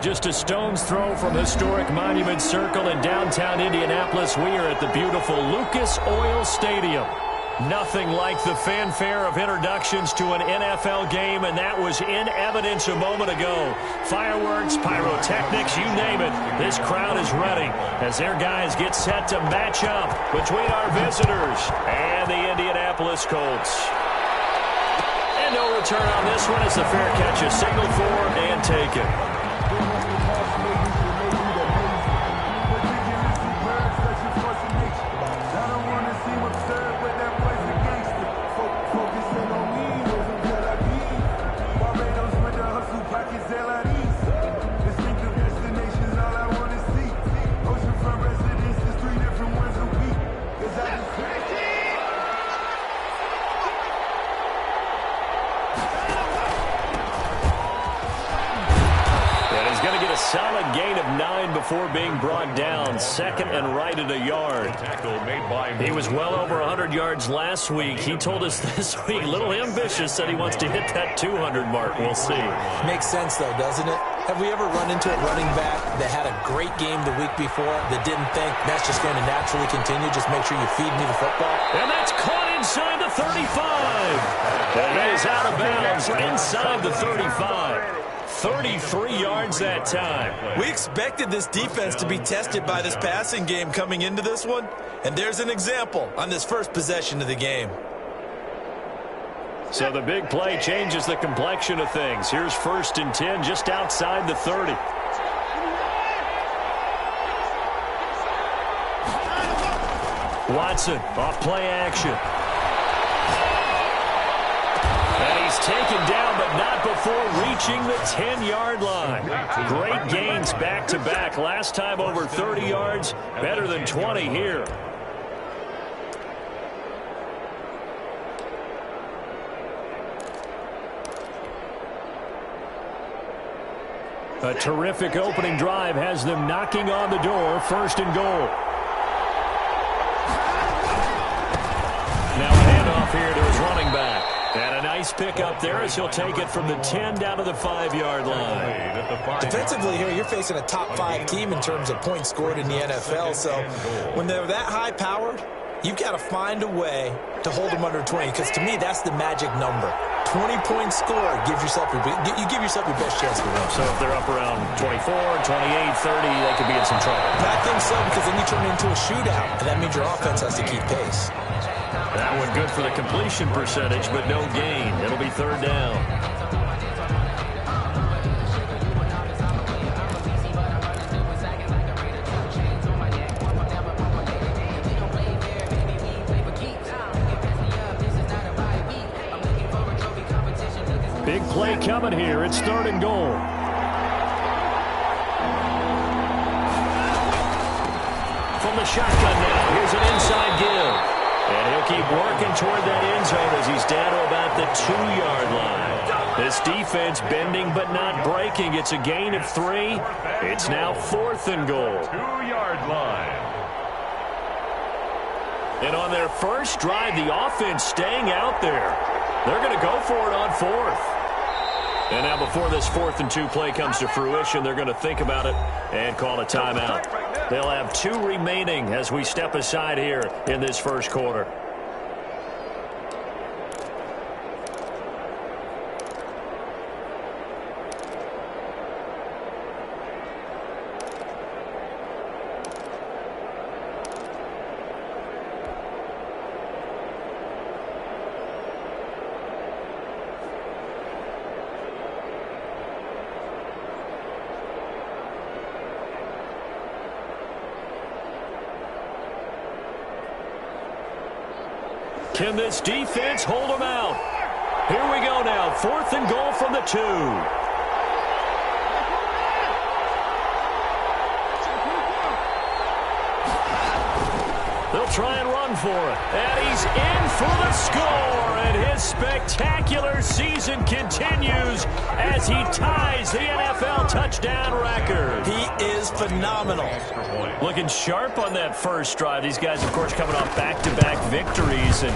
Just a stone's throw from historic Monument Circle in downtown Indianapolis. We are at the beautiful Lucas Oil Stadium. Nothing like the fanfare of introductions to an NFL game, and that was in evidence a moment ago. Fireworks, pyrotechnics, you name it. This crowd is ready as their guys get set to match up between our visitors and the Indianapolis Colts. And no return on this one as the fair catch is signaled for and taken. Solid gain of 9 before being brought down. Second and right at a yard. He was well over 100 yards last week. He told us this week, a little ambitious, said he wants to hit that 200 mark. We'll see. Makes sense, though, doesn't it? Have we ever run into a running back that had a great game the week before that didn't think that's just going to naturally continue? Just make sure you feed me the football. And that's caught inside the 35. It is out of bounds inside the 35. 33 yards that time. We expected this defense to be tested by this passing game coming into this one, and there's an example on this first possession of the game. So the big play changes the complexion of things. Here's 1st and 10 just outside the 30. Watson off play action. And he's taken down, but not before reaching the 10-yard line. Great gains back-to-back. Last time over 30 yards, better than 20 here. A terrific opening drive has them knocking on the door. 1st and goal. Now a handoff here to his running back. And a nice pick up there as he'll take it from the 10 down to the 5-yard line. Defensively here, you're facing a top 5 team in terms of points scored in the NFL. So when they're that high-powered, you've got to find a way to hold them under 20. Because to me, that's the magic number. 20 points scored gives yourself your best chance to win. So if they're up around 24, 28, 30, they could be in some trouble. I think so, because then you turn it into a shootout, and that means your offense has to keep pace. That one good for the completion percentage, but no gain. It'll be 3rd down. Big play coming here. It's 3rd and goal. From the shotgun now, here's an inside give. And he'll keep working toward that end zone as he's down to about the 2-yard line. This defense bending but not breaking. It's a gain of 3. It's now 4th and goal. 2-yard line. And on their first drive, the offense staying out there. They're going to go for it on 4th. And now before this 4th and 2 play comes to fruition, they're going to think about it and call a timeout. They'll have 2 remaining as we step aside here in this first quarter. Can this defense hold them out? Here we go now. 4th and goal from the 2. They'll try and run for it. And he's in for the score. And his spectacular season continues as he ties the NFL touchdown record. He is phenomenal. Looking sharp on that first drive. These guys, of course, coming off back-to-back victories. And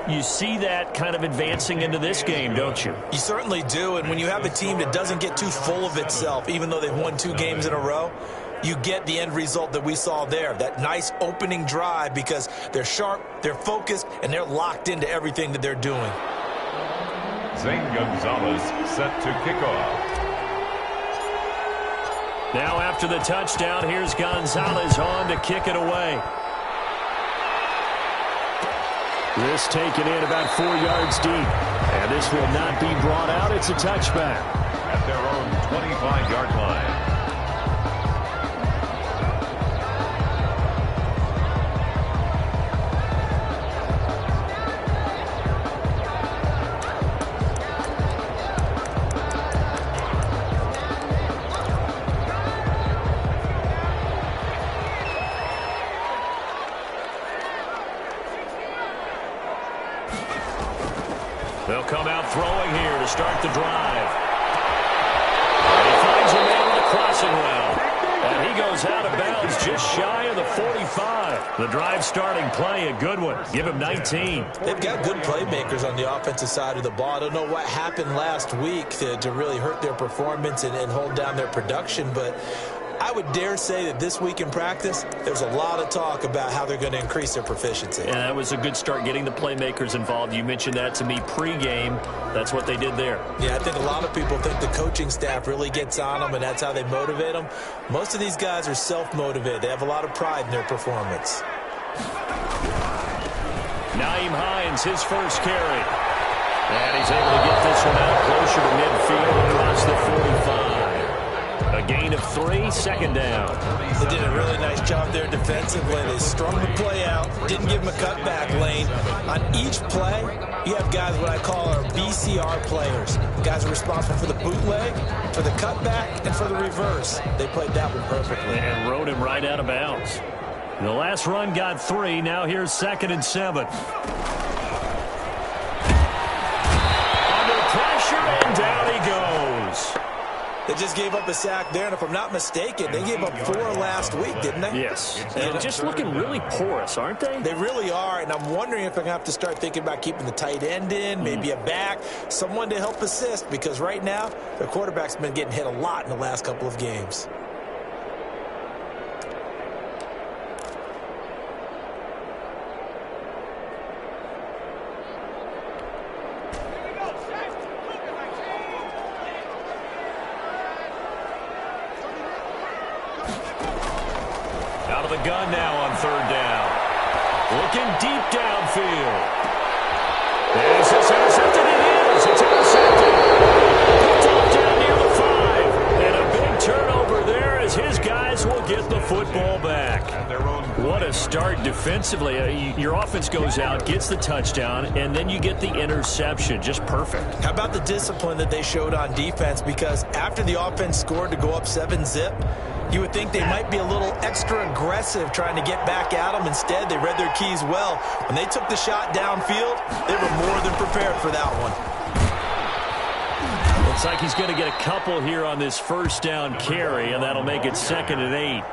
You see that kind of advancing into this game, don't you? You certainly do, and when you have a team that doesn't get too full of itself, even though they've won 2 games in a row, you get the end result that we saw there, that nice opening drive, because they're sharp, they're focused, and they're locked into everything that they're doing. Zane Gonzalez set to kick off. Now after the touchdown, here's Gonzalez on to kick it away. This taken in about 4 yards deep. And this will not be brought out. It's a touchback. At their own 25-yard line. They'll come out throwing here to start the drive. And he finds a man on the crossing route. And he goes out of bounds just shy of the 45. The drive starting play, a good one. Give him 19. They've got good playmakers on the offensive side of the ball. I don't know what happened last week to really hurt their performance and hold down their production, but I would dare say that this week in practice, there's a lot of talk about how they're going to increase their proficiency. And that was a good start, getting the playmakers involved. You mentioned that to me pregame. That's what they did there. Yeah, I think a lot of people think the coaching staff really gets on them, and that's how they motivate them. Most of these guys are self-motivated. They have a lot of pride in their performance. Naeem Hines, his first carry. And he's able to get this one out closer to midfield across the 45. A gain of 3, second down. They did a really nice job there defensively. They strung the play out, didn't give him a cutback lane. On each play, you have guys what I call our BCR players. Guys are responsible for the bootleg, for the cutback, and for the reverse. They played that one perfectly. And rode him right out of bounds. The last run got 3. Now here's 2nd and 7. Under pressure, and down he goes. They just gave up a sack there, and if I'm not mistaken, they gave up 4 last week, didn't they? Yes. And just looking really porous, aren't they? They really are, and I'm wondering if I'm going to have to start thinking about keeping the tight end in, maybe a back, someone to help assist, because right now, their quarterback's been getting hit a lot in the last couple of games. Out of the gun now on 3rd down. Looking deep downfield. Is this intercepted? It is. It's intercepted. Picked off down near the 5. And a big turnover there as his guys will get the football back. What a start defensively. Your offense goes out, gets the touchdown, and then you get the interception. Just perfect. How about the discipline that they showed on defense? Because after the offense scored to go up 7-zip, you would think they might be a little extra aggressive trying to get back at them. Instead, they read their keys well. When they took the shot downfield, they were more than prepared for that one. Looks like he's going to get a couple here on this first down carry, and that'll make it 2nd and 8.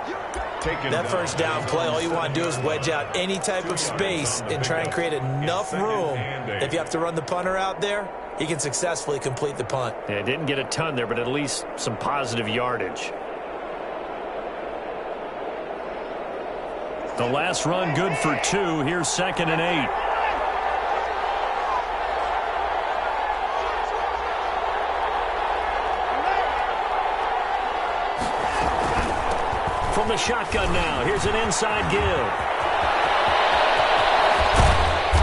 That first down play, all you want to do is wedge out any type of space and try and create enough room. If you have to run the punter out there, he can successfully complete the punt. Yeah, didn't get a ton there, but at least some positive yardage. The last run good for 2. Here's 2nd and 8. From the shotgun now, here's an inside give.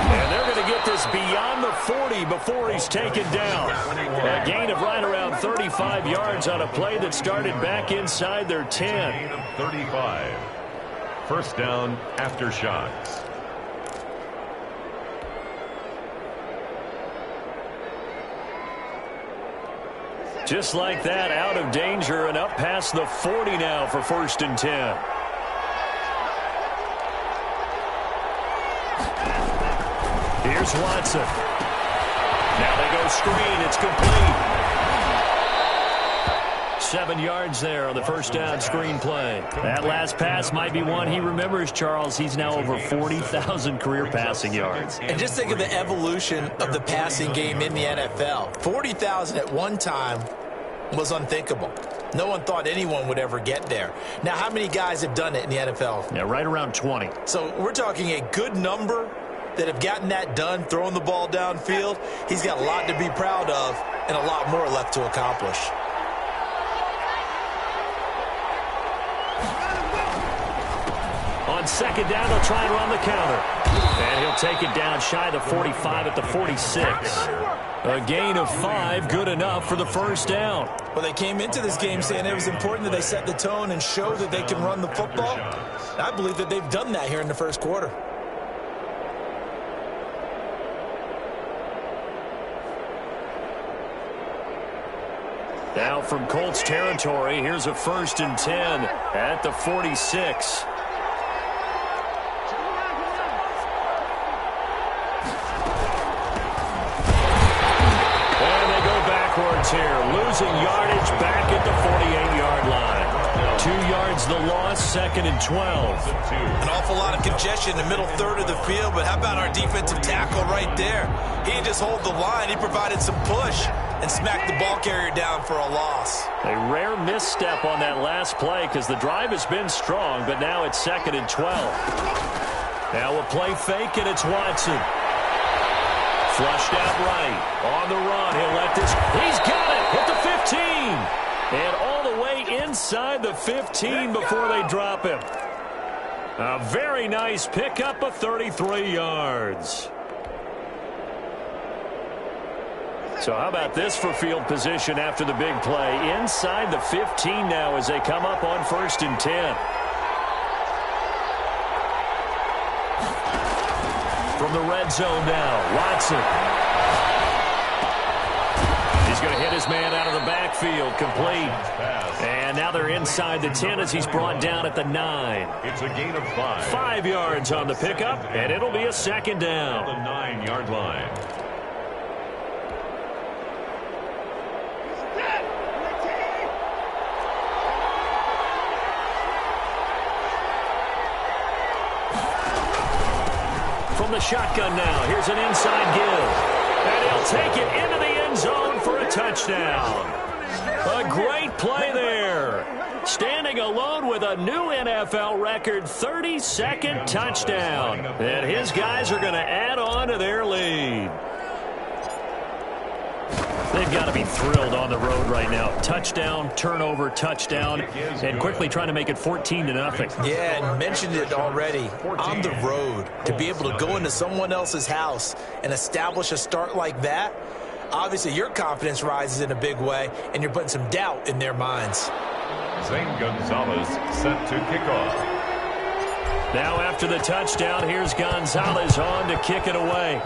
And they're going to get this beyond the 40 before he's taken down. A gain of right around 35 yards on a play that started back inside their 10. 35. First down after shots. Just like that, out of danger and up past the 40 now for 1st and 10. Here's Watson. Now they go screen. It's complete. 7 yards there on the first down screen play. That last pass might be one he remembers, Charles. He's now over 40,000 career passing yards. And just think of the evolution of the passing game in the NFL. 40,000 at one time was unthinkable. No one thought anyone would ever get there. Now, how many guys have done it in the NFL? Yeah, right around 20. So we're talking a good number that have gotten that done, throwing the ball downfield. He's got a lot to be proud of and a lot more left to accomplish. On second down, he'll try and run the counter. And he'll take it down shy of the 45 at the 46. A gain of 5, good enough for the first down. Well, they came into this game saying it was important that they set the tone and show that they can run the football. I believe that they've done that here in the first quarter. Now from Colts territory, here's a 1st and 10 at the 46. Here, losing yardage back at the 48-yard line. 2 yards the loss, 2nd and 12. An awful lot of congestion in the middle third of the field, but how about our defensive tackle right there? He didn't just hold the line, he provided some push and smacked the ball carrier down for a loss. A rare misstep on that last play because the drive has been strong, but now it's 2nd and 12. Now a play fake, and it's Watson. Flushed out right. On the run. He'll let this. He's got it at the 15. And all the way inside the 15 before they drop him. A very nice pickup of 33 yards. So how about this for field position after the big play? Inside the 15 now as they come up on 1st and 10. From the red zone now, Watson. He's going to hit his man out of the backfield, complete. And now they're inside the 10 as he's brought down at the 9. It's a gain of 5. 5 yards on the pickup, and it'll be a 2nd down. The 9-yard line. From the shotgun now, here's an inside give. And he'll take it into the end zone for a touchdown. A great play there. Standing alone with a new NFL record 32nd touchdown. And his guys are going to add on to their lead. They've got to be thrilled on the road right now. Touchdown, turnover, touchdown, and quickly trying to make it 14-0. Yeah, and mentioned it already. On the road, to be able to go into someone else's house and establish a start like that, obviously your confidence rises in a big way, and you're putting some doubt in their minds. Zane Gonzalez set to kick off. Now after the touchdown, here's Gonzalez on to kick it away.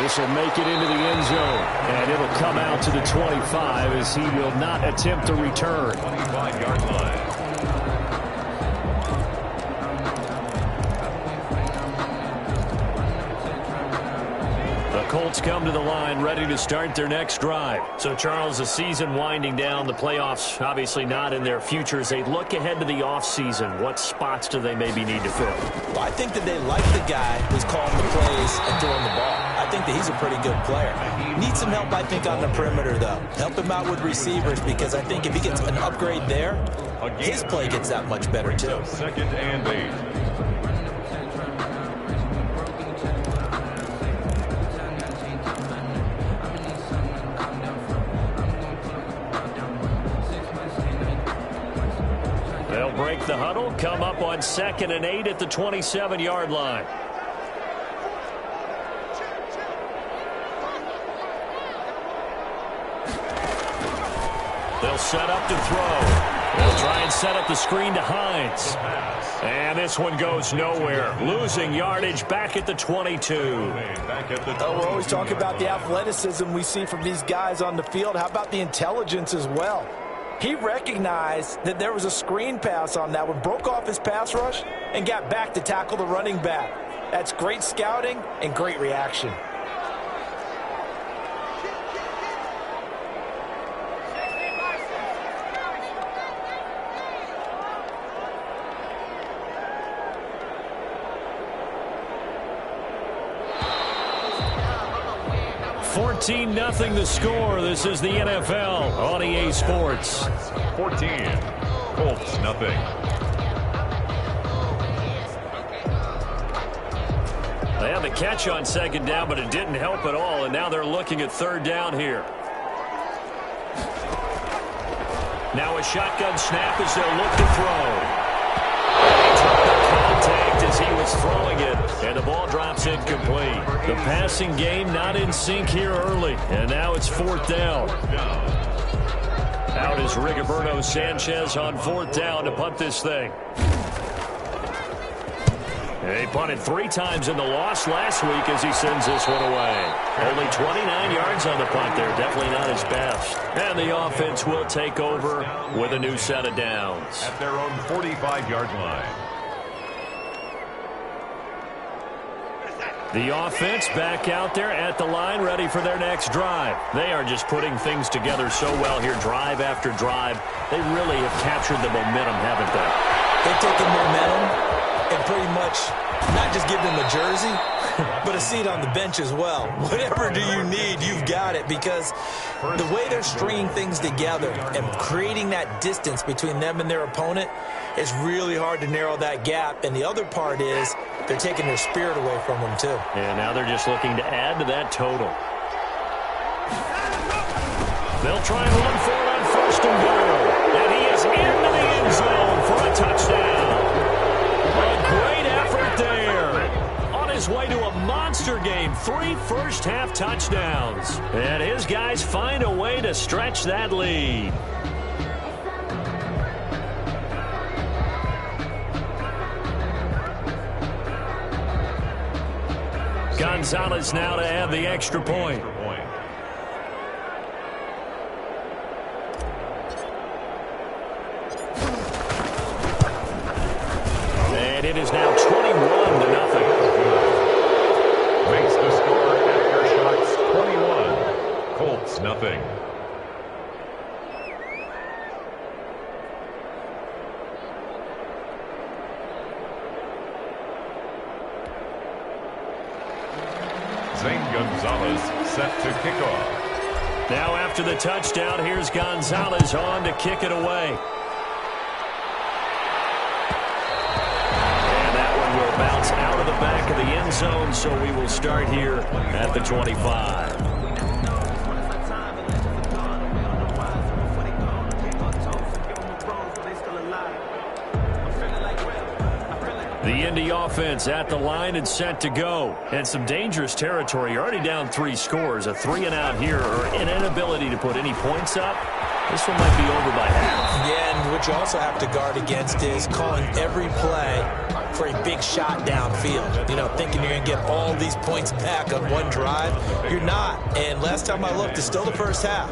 This will make it into the end zone, and it'll come out to the 25 as he will not attempt to return. 25-yard line. The Colts come to the line ready to start their next drive. So, Charles, the season winding down, the playoffs obviously not in their future. As they look ahead to the offseason, what spots do they maybe need to fill? Well, I think that they like the guy who's calling the plays and throwing the ball. I think that he's a pretty good player. Needs some help, I think, on the perimeter, though. Help him out with receivers, because I think if he gets an upgrade there, his play gets that much better, too. 2nd and 8. They'll break the huddle, come up on 2nd and 8 at the 27-yard line. They'll set up to throw. They'll try and set up the screen to Hines. And this one goes nowhere. Losing yardage back at the 22. We're always talking about the athleticism we see from these guys on the field. How about the intelligence as well? He recognized that there was a screen pass on that one, broke off his pass rush, and got back to tackle the running back. That's great scouting and great reaction. 14-0 the score. This is the NFL on EA Sports. 14. Colts, nothing. They had the catch on second down, but it didn't help at all, and now they're looking at third down here. Now a shotgun snap as they'll look to throw. Contact as he was throwing it, and the ball drops incomplete. The passing game not in sync here early, and now it's fourth down. Out is Rigoberto Sanchez on fourth down to punt this thing. He punted 3 times in the loss last week as he sends this one away. Only 29 yards on the punt there. Definitely not his best. And the offense will take over with a new set of downs. At their own 45-yard line. The offense back out there at the line, ready for their next drive. They are just putting things together so well here, drive after drive. They really have captured the momentum, haven't they? They've taken momentum and pretty much not just give them a jersey, but a seat on the bench as well. Whatever do you need, you've got it, because the way they're stringing things together and creating that distance between them and their opponent is really hard to narrow that gap. And the other part is they're taking their spirit away from them, too. And now they're just looking to add to that total. They'll try and run for it on first and goal. And he is into the end zone for a touchdown. A great effort there. On his way to a monster game, 3 first-half touchdowns. And his guys find a way to stretch that lead. Gonzalez now to add the extra point. And it is now 21-0. Makes the score after shots 21. Colts, nothing. Gonzalez set to kick off. Now after the touchdown, here's Gonzalez on to kick it away. And that one will bounce out of the back of the end zone, so we will start here at the 25. The Indy offense at the line and set to go. And some dangerous territory. You're already down 3 scores. A 3-and-out here, or an inability to put any points up. This one might be over by half. Yeah, and what you also have to guard against is calling every play for a big shot downfield. You know, thinking you're going to get all these points back on one drive. You're not. And last time I looked, it's still the first half.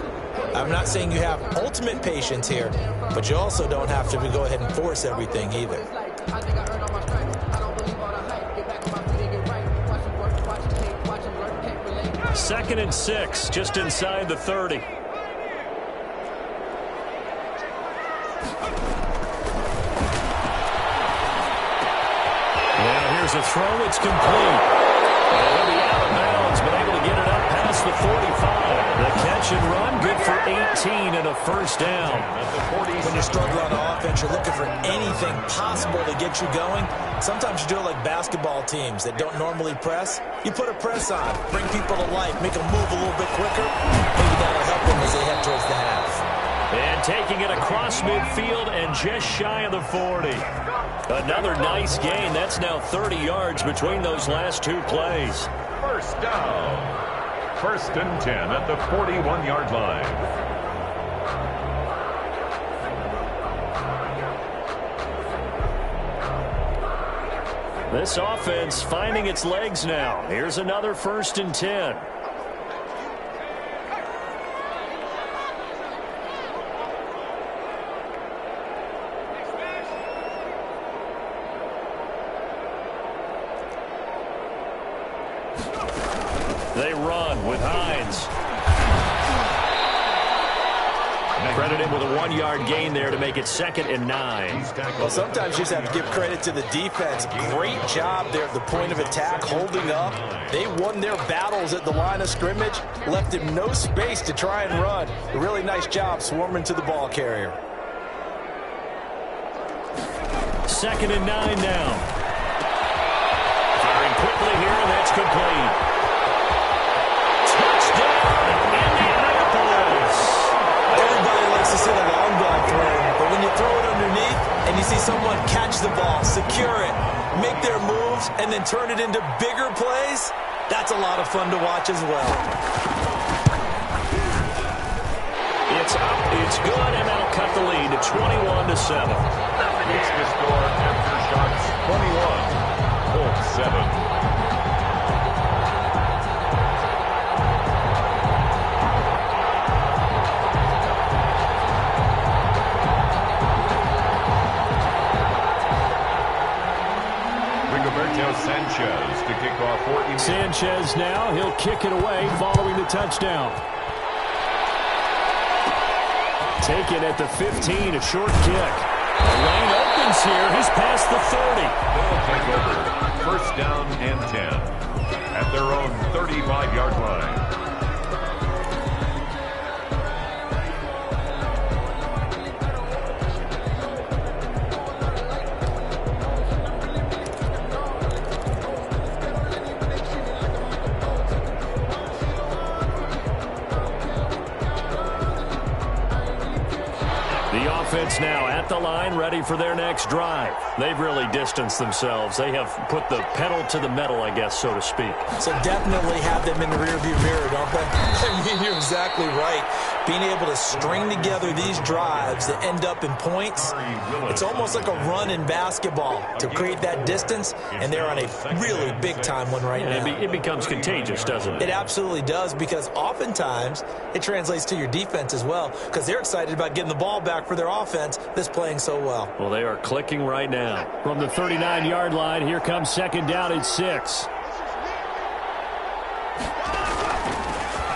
I'm not saying you have ultimate patience here, but you also don't have to go ahead and force everything either. Second and 6, just inside the 30. Now here's a throw. It's complete. And he'll be out of bounds, but able to get it up past the 45. The catch and run, good for 18 and a first down. When you struggle on offense, you're looking for anything possible to get you going. Sometimes you do it like basketball teams that don't normally press. You put a press on, bring people to life, make them move a little bit quicker. Maybe that'll help them as they head towards the half. And taking it across midfield and just shy of the 40. Another nice gain. That's now 30 yards between those last 2 plays. First down. First and 10 at the 41-yard line. This offense finding its legs now. Here's another first and 10. They run with Hines. Credit him with a 1-yard gain there to make it 2nd and 9. Well, sometimes you just have to give credit to the defense. Great job there at the point of attack, holding up. They won their battles at the line of scrimmage, left him no space to try and run. A really nice job swarming to the ball carrier. 2nd and 9 now. Firing quickly here, and that's complete. Touchdown, Indianapolis! Everybody likes to see the long ball thrown, but when you throw it underneath and you see someone catch the ball, secure it, make their moves, and then turn it into bigger plays, that's a lot of fun to watch as well. It's up, it's good, and that'll cut the lead to 21-7. It's the score after shots 21. Colts 7. Sanchez to kick off 14. Sanchez now, he'll kick it away following the touchdown. Taken at the 15, a short kick. The lane opens here, he's past the 30. They'll take over. 1st down and 10 at their own 35-yard line. Offense now at the line, ready for their next drive. They've really distanced themselves. They have put the pedal to the metal, I guess, so to speak. So definitely have them in the rearview mirror, don't they? I mean, you're exactly right. Being able to string together these drives that end up in points, it's almost like a run in basketball to create that distance, and they're on a really big-time one right now. It becomes contagious, doesn't it? It absolutely does, because oftentimes it translates to your defense as well, because they're excited about getting the ball back for their offense that's playing so well. Well, they are clicking right now. From the 39-yard line, here comes 2nd down and 6.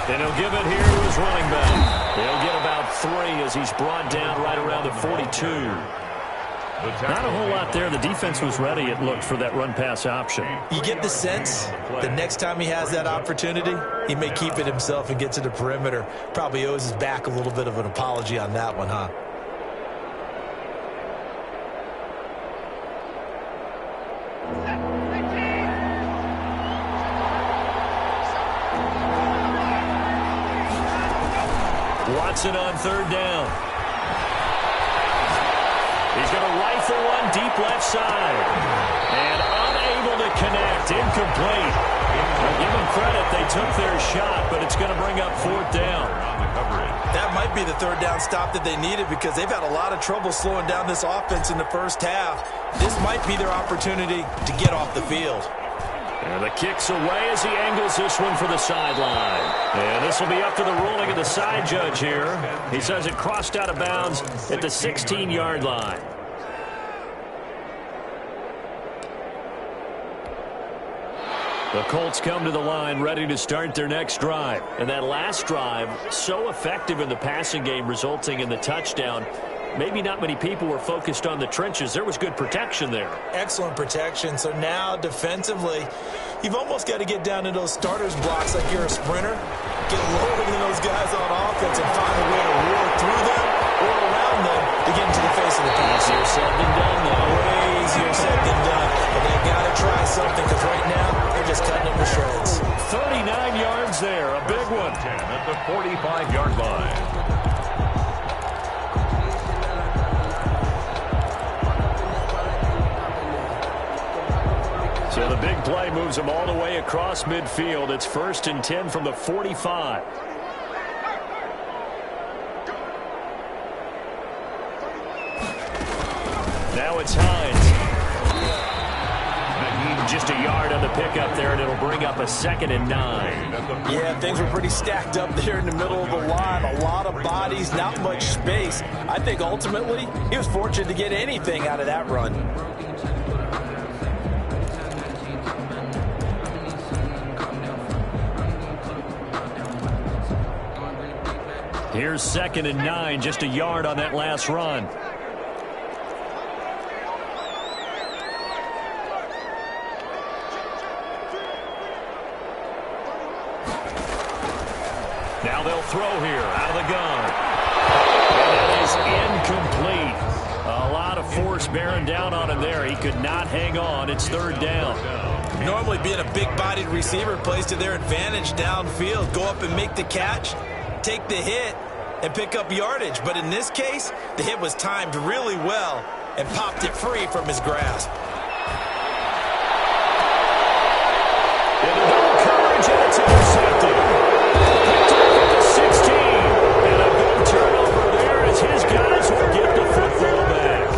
And he'll give it here to his running back. He'll get about 3 as he's brought down right around the 42. Not a whole lot there. The defense was ready, it looked, for that run-pass option. You get the sense the next time he has that opportunity, he may keep it himself and get to the perimeter. Probably owes his back a little bit of an apology on that one, huh? Watson on 3rd down. He's going to rifle one deep left side. And unable to connect. Incomplete. I'll give them credit. They took their shot, but it's going to bring up 4th down. That might be the 3rd down stop that they needed, because they've had a lot of trouble slowing down this offense in the first half. This might be their opportunity to get off the field. And the kick's away as he angles this one for the sideline. And this will be up to the ruling of the side judge here. He says it crossed out of bounds at the 16-yard line. The Colts come to the line ready to start their next drive. And that last drive, so effective in the passing game, resulting in the touchdown. Maybe not many people were focused on the trenches. There was good protection there. Excellent protection. So now defensively, you've almost got to get down to those starters blocks like you're a sprinter. Get lower than those guys on offense and find a way to roar through them or around them to get into the face of the pass. Easier said than done, though. Way easier said than done. But they've got to try something, because right now they're just cutting them to shreds. 39 yards there, a big one. 10 at the 45-yard line. So the big play moves them all the way across midfield. It's 1st and 10 from the 45. Now it's Hines. Just a yard on the pickup there, and it'll bring up a 2nd and 9. Yeah, things were pretty stacked up there in the middle of the line. A lot of bodies, not much space. I think ultimately he was fortunate to get anything out of that run. Here's 2nd and 9, just a yard on that last run. Now they'll throw here out of the gun. And that is incomplete. A lot of force bearing down on him there. He could not hang on. It's 3rd down. Normally being a big-bodied receiver plays to their advantage downfield. Go up and make the catch, take the hit, and pick up yardage. But in this case, the hit was timed really well and popped it free from his grasp. Into double coverage, and it's intercepted. Picked off at the 16. And a big turnover there as his guys will get the football back.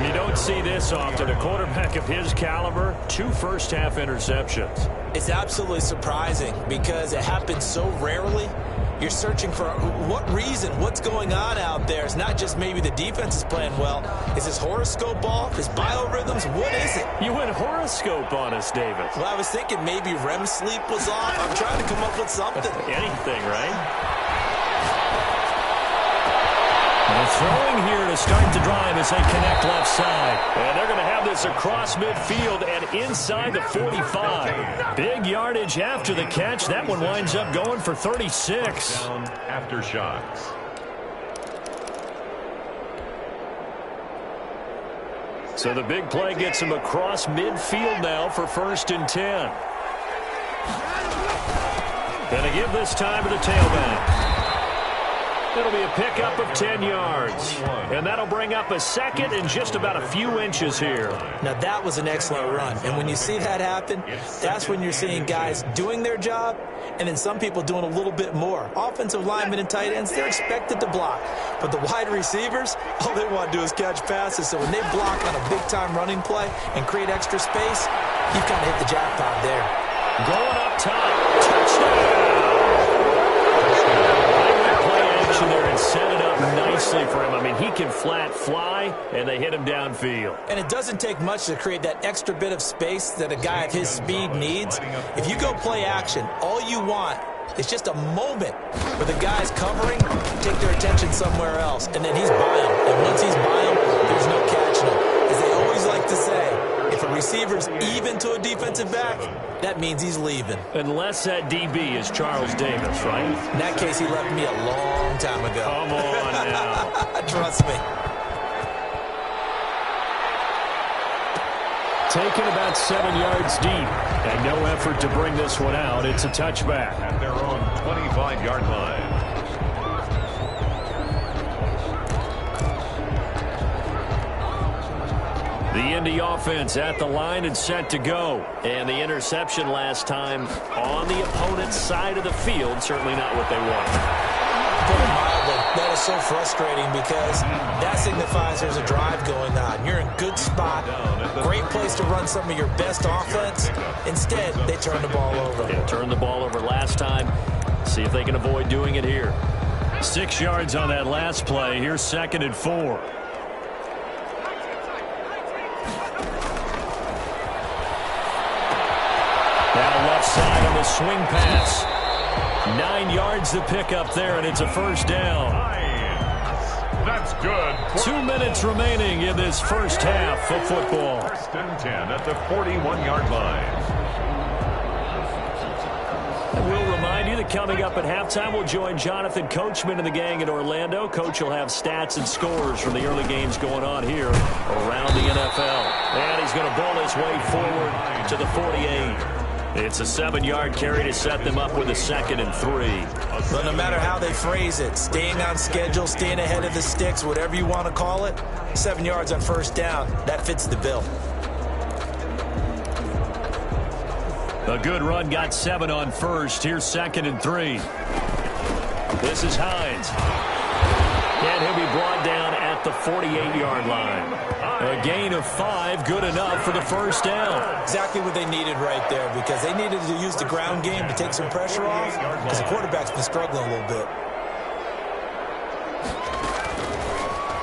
You don't see this often. A quarterback of his caliber, 2 first-half interceptions. It's absolutely surprising because it happens so rarely. You're searching for what reason, what's going on out there. It's not just maybe the defense is playing well. Is his horoscope off? His biorhythms? What is it? You went horoscope on us, David. Well, I was thinking maybe REM sleep was off. I'm trying to come up with something. Anything, right? And throwing here to start the drive as they connect left side. And they're going to have this across midfield and inside the 45. Big yardage after the catch. That one winds up going for 36. Down after shots. So the big play gets him across midfield now for 1st and 10. Going to give this time to the tailback. It'll be a pickup of 10 yards. And that'll bring up a 2nd and just about a few inches here. Now, that was an excellent run. And when you see that happen, that's when you're seeing guys doing their job and then some people doing a little bit more. Offensive linemen and tight ends, they're expected to block. But the wide receivers, all they want to do is catch passes. So when they block on a big-time running play and create extra space, you kind of hit the jackpot there. Going up top. Touchdown! There and set it up nicely for him. I mean, he can flat fly, and they hit him downfield. And it doesn't take much to create that extra bit of space that a guy of his speed needs. If you go play action, all you want is just a moment where the guy's covering, take their attention somewhere else, and then he's by him. And once he's by him, there's no catching him. As they always like to say, if a receiver's even to a defensive back, that means he's leaving. Unless that DB is Charles Davis, right? In that case, he left me a long time ago. Come on now. Trust me. Taken about 7 yards deep, and no effort to bring this one out. It's a touchback. At their own 25-yard line. The Indy offense at the line and set to go. And the interception last time on the opponent's side of the field, certainly not what they wanted. Put it mildly, that is so frustrating because that signifies there's a drive going on. You're in a good spot, great place to run some of your best offense. Instead, they turn the ball over. Yeah, turned the ball over last time. See if they can avoid doing it here. 6 yards on that last play. Here's 2nd and 4. Now left side on the swing pass. 9 yards to pick up there, and it's a 1st down. That's good. 2 minutes remaining in this first half of football. 1st and 10 at the 41-yard line. We'll remind you that coming up at halftime, we'll join Jonathan Coachman and the gang in Orlando. Coach will have stats and scores from the early games going on here around the NFL. And he's going to ball his way forward to the 48. It's a 7-yard carry to set them up with a 2nd and 3. But no matter how they phrase it, staying on schedule, staying ahead of the sticks, whatever you want to call it, 7 yards on 1st down, that fits the bill. A good run got 7 on 1st. Here's 2nd and 3. This is Hines. And he'll be brought down at the 48-yard line. A gain of 5, good enough for the 1st down. Exactly what they needed right there because they needed to use the ground game to take some pressure off because the quarterback's been struggling a little bit.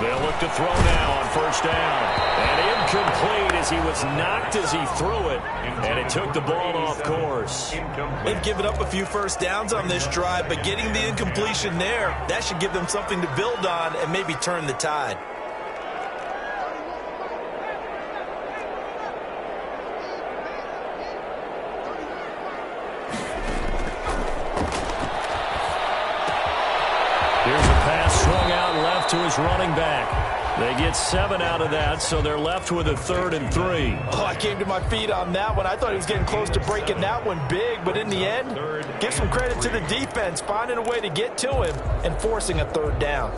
They'll look to throw now on first down. And incomplete as he was knocked as he threw it. And it took the ball off course. They've given up a few first downs on this drive, but getting the incompletion there, that should give them something to build on and maybe turn the tide. Here's a pass swung out left to his running back. They get 7 out of that, so they're left with a 3rd and 3. Oh, I came to my feet on that one. I thought he was getting close to breaking that one big, but in the end, give some credit to the defense, finding a way to get to him and forcing a 3rd down.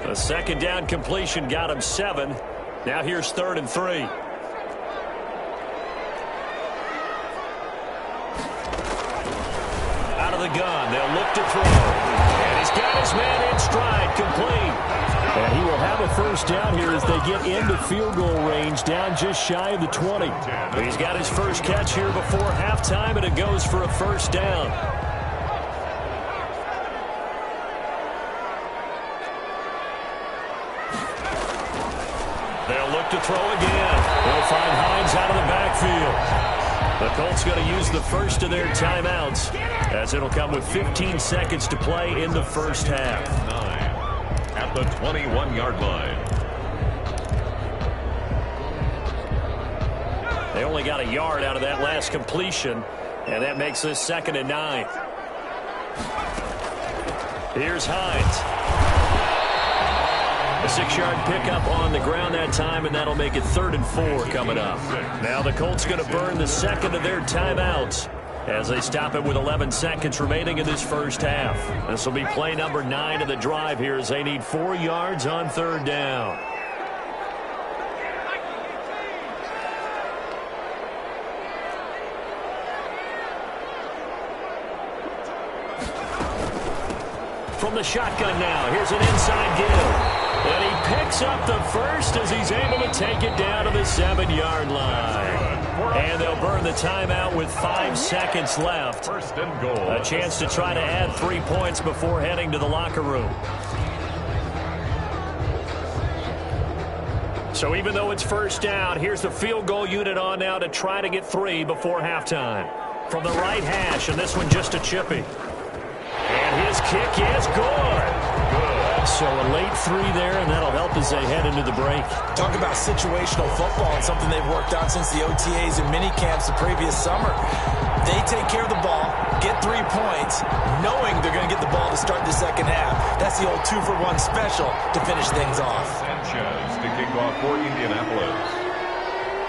A 2nd down completion got him 7. Now here's 3rd and 3. Out of the gun, they'll look to throw. And he's got his man in stride, complete. And he will have a first down here as they get into field goal range, down just shy of the 20. He's got his first catch here before halftime, and it goes for a first down. They'll look to throw again. They'll find Hines out of the backfield. The Colts going to use the first of their timeouts, as it'll come with 15 seconds to play in the first half. 9 at the 21-yard line. They only got a yard out of that last completion, and that makes this 2nd and 9. Here's Hines. A 6-yard pickup on the ground that time, and that'll make it 3rd and 4 coming up. Now the Colts going to burn the 2nd of their timeouts as they stop it with 11 seconds remaining in this first half. This will be play number 9 of the drive here as they need 4 yards on 3rd down. From the shotgun now, here's an inside give. And he picks up the first as he's able to take it down to the 7-yard line. And they'll burn the timeout with 5 seconds left. First and goal. A chance to try to add 3 points before heading to the locker room. So even though it's first down, here's the field goal unit on now to try to get 3 before halftime. From the right hash, and this one just a chippy. And his kick is good. So a late 3 there, and that'll help as they head into the break. Talk about situational football and something they've worked on since the OTAs and mini camps the previous summer. They take care of the ball, get 3 points, knowing they're going to get the ball to start the second half. That's the old 2-for-1 special to finish things off. Sanchez to kick off for Indianapolis.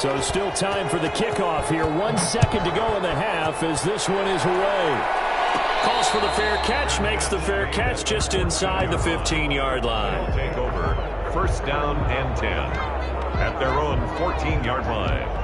So still time for the kickoff here. 1 second to go in the half as this one is away. Calls for the fair catch, makes the fair catch just inside the 15-yard line. They'll take over. First down and 10 at their own 14-yard line.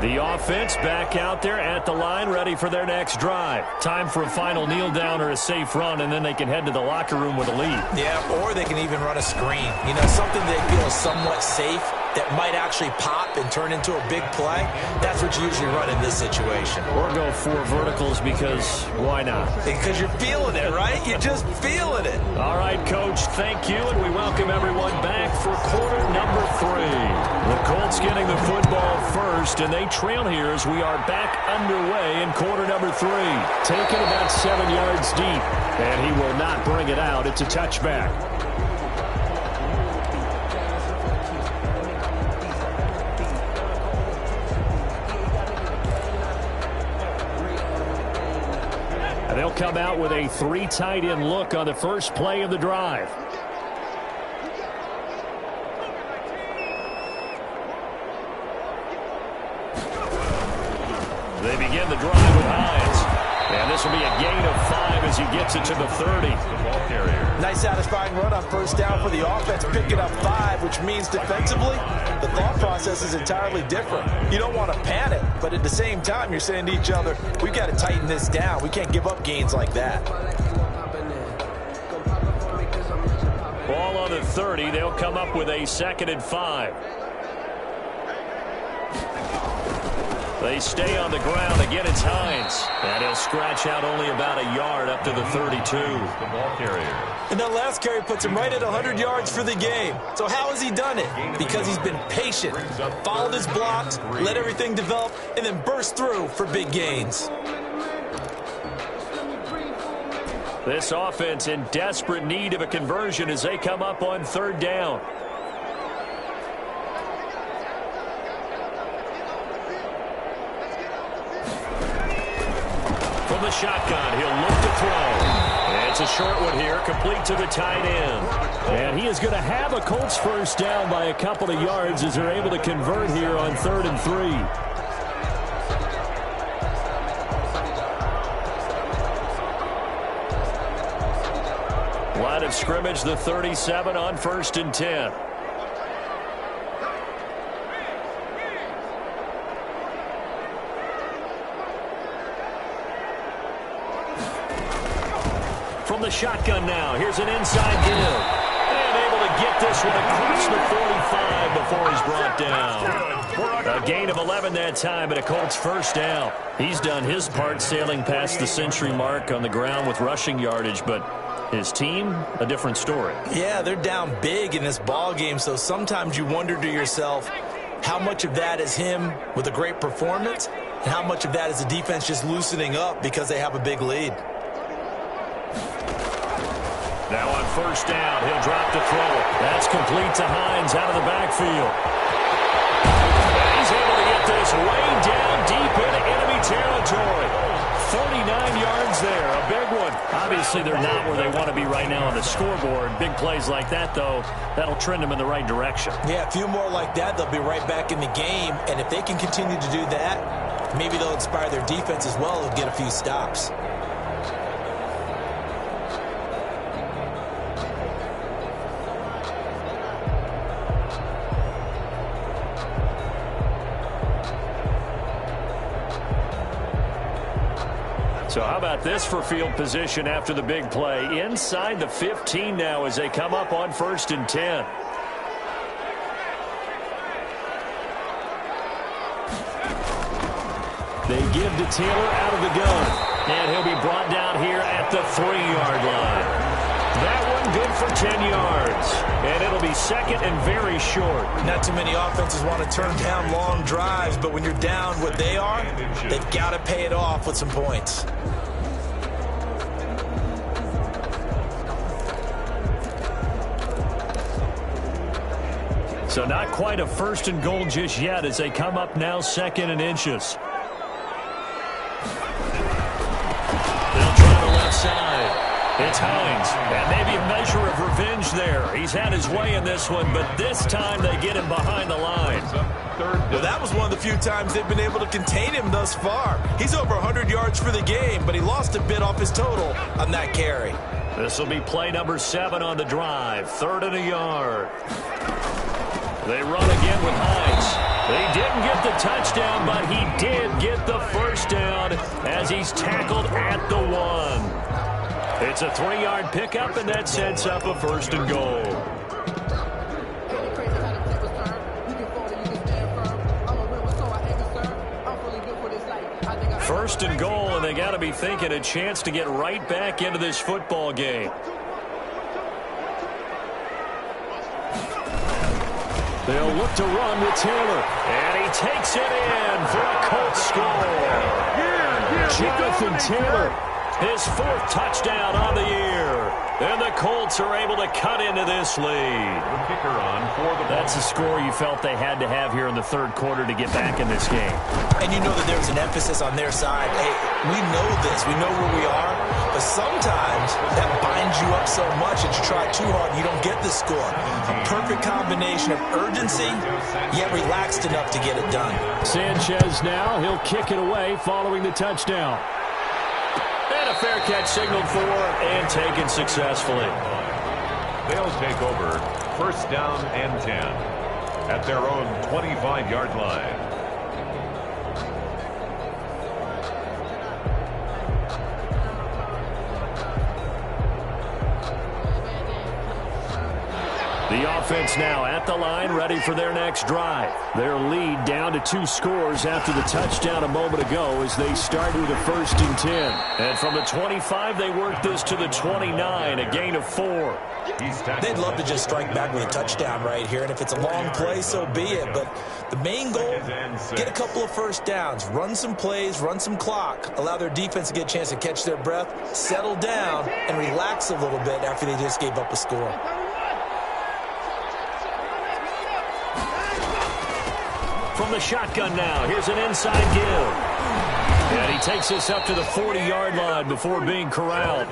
The offense back out there at the line, ready for their next drive. Time for a final kneel down or a safe run, and then they can head to the locker room with a lead. Yeah, or they can even run a screen. You know, something they feel is somewhat safe that might actually pop and turn into a big play. That's what you usually run in this situation. Or go 4 verticals because why not? Because you're feeling it, right? You're just feeling it. All right, Coach, thank you, and we welcome everyone back for quarter number 3. The Colts getting the football first, and they trail here as we are back underway in quarter number 3. Taken about 7 yards deep, and he will not bring it out. It's a touchback. And they'll come out with a 3 tight end look on the first play of the drive. They begin the drive with Hines. And this will be a gain of 5 as he gets it to the 30. The ball carrier. Nice satisfying run on first down for the offense, picking up 5, which means defensively, the thought process is entirely different. You don't want to panic, but at the same time, you're saying to each other, we've got to tighten this down. We can't give up gains like that. Ball on the 30. They'll come up with a 2nd and 5. They stay on the ground. Again, it's Hines. And he'll scratch out only about a yard up to the 32. The ball carrier. And that last carry puts him right at 100 yards for the game. So how has he done it? Because he's been patient, followed his blocks, let everything develop, and then burst through for big gains. This offense in desperate need of a conversion as they come up on 3rd down. From the shotgun, he'll look to throw. It's a short one here, complete to the tight end. And he is going to have a Colts first down by a couple of yards as they're able to convert here on 3rd and 3. Line of scrimmage, the 37 on 1st and 10. From the shotgun now, here's an inside give. And able to get this one across the 45 before he's brought down. A gain of 11 that time, and a Colts first down. He's done his part sailing past the century mark on the ground with rushing yardage, but his team, a different story. Yeah, they're down big in this ball game, so sometimes you wonder to yourself how much of that is him with a great performance and how much of that is the defense just loosening up because they have a big lead. Now on 1st down, he'll drop to throw. That's complete to Hines out of the backfield. And he's able to get this way down deep into enemy territory. 39 yards there, a big one. Obviously, they're not where they want to be right now on the scoreboard. Big plays like that, though, that'll trend them in the right direction. Yeah, a few more like that, they'll be right back in the game. And if they can continue to do that, maybe they'll inspire their defense as well and get a few stops. So how about this for field position after the big play? Inside the 15 now as they come up on 1st and 10. They give to Taylor out of the gun. And he'll be brought down here at the 3-yard line. That one good for 10 yards. And it'll be 2nd and very short. Not too many offenses want to turn down long drives, but when you're down what they are, they've got to pay it off with some points. So not quite a 1st and goal just yet as they come up now 2nd and inches. They'll try the left side. It's Hines, and maybe a measure of revenge there. He's had his way in this one, but this time they get him behind the line. Well, that was one of the few times they've been able to contain him thus far. He's over 100 yards for the game, but he lost a bit off his total on that carry. This will be play number 7 on the drive. 3rd and a yard. They run again with Hines. They didn't get the touchdown, but he did get the first down as he's tackled at the 1. It's a 3-yard pickup, and that sets up a 1st and goal. First and goal, and they got to be thinking a chance to get right back into this football game. They'll look to run with Taylor, and he takes it in for a Colts score. Jonathan Taylor, his 4th touchdown on the year. And the Colts are able to cut into this lead. The kicker on for the That's a score you felt they had to have here in the 3rd quarter to get back in this game. And you know that there's an emphasis on their side. Hey, we know this. We know where we are. But sometimes that binds you up so much that you try too hard and you don't get the score. A perfect combination of urgency, yet relaxed enough to get it done. Sanchez now, he'll kick it away following the touchdown. And a fair catch signaled for and taken successfully. They'll take over 1st down and 10 at their own 25-yard line. The offense now at the line, ready for their next drive. Their lead down to 2 scores after the touchdown a moment ago as they start with a 1st and 10. And from the 25, they work this to the 29, a gain of 4. They'd love to just strike back with a touchdown right here, and if it's a long play, so be it. But the main goal, get a couple of 1st downs, run some plays, run some clock, allow their defense to get a chance to catch their breath, settle down, and relax a little bit after they just gave up a score. From the shotgun now, here's an inside give. And he takes us up to the 40-yard line before being corralled.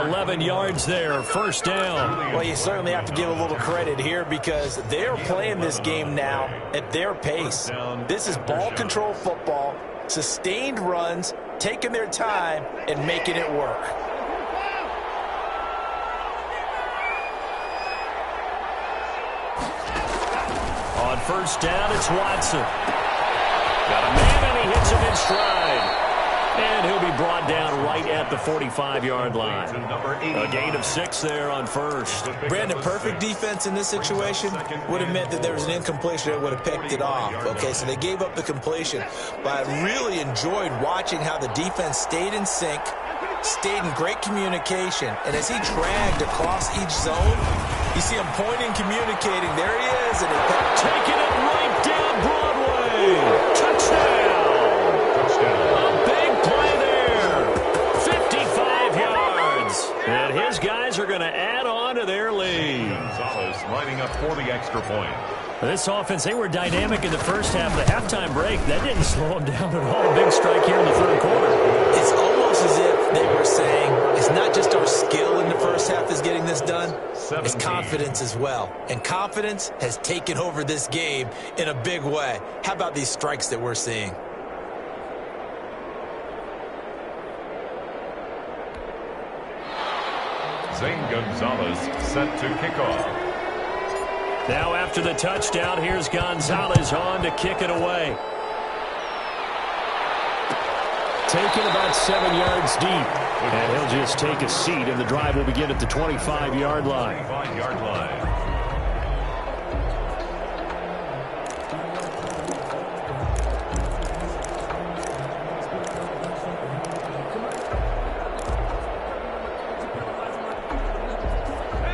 11 yards there, 1st down. Well, you certainly have to give a little credit here because they're playing this game now at their pace. This is ball control football, sustained runs, taking their time, and making it work. On 1st down, it's Watson. Got a man, and he hits him in stride. And he'll be brought down right at the 45-yard line. A gain of 6 there on 1st. Brandon, perfect defense in this situation would have meant that there was an incompletion that would have picked it off. Okay, so they gave up the completion. But I really enjoyed watching how the defense stayed in sync, stayed in great communication. And as he dragged across each zone, you see him pointing, communicating. There he is. And taking it right down Broadway. Touchdown. A big play there. 55 yards. And his guys are going to add on to their lead. Gonzalez lining up for the extra point. This offense, they were dynamic in the first half. The halftime break, that didn't slow them down at all. Big strike here in the 3rd quarter. It's almost as if they were saying, it's not just our skill in the first half that's getting this done, it's confidence as well. And confidence has taken over this game in a big way. How about these strikes that we're seeing? Zane Gonzalez set to kick off. Now after the touchdown, here's Gonzalez on to kick it away. Taken about 7 yards deep. And he'll just take a seat, and the drive will begin at the 25-yard line. 25-yard line.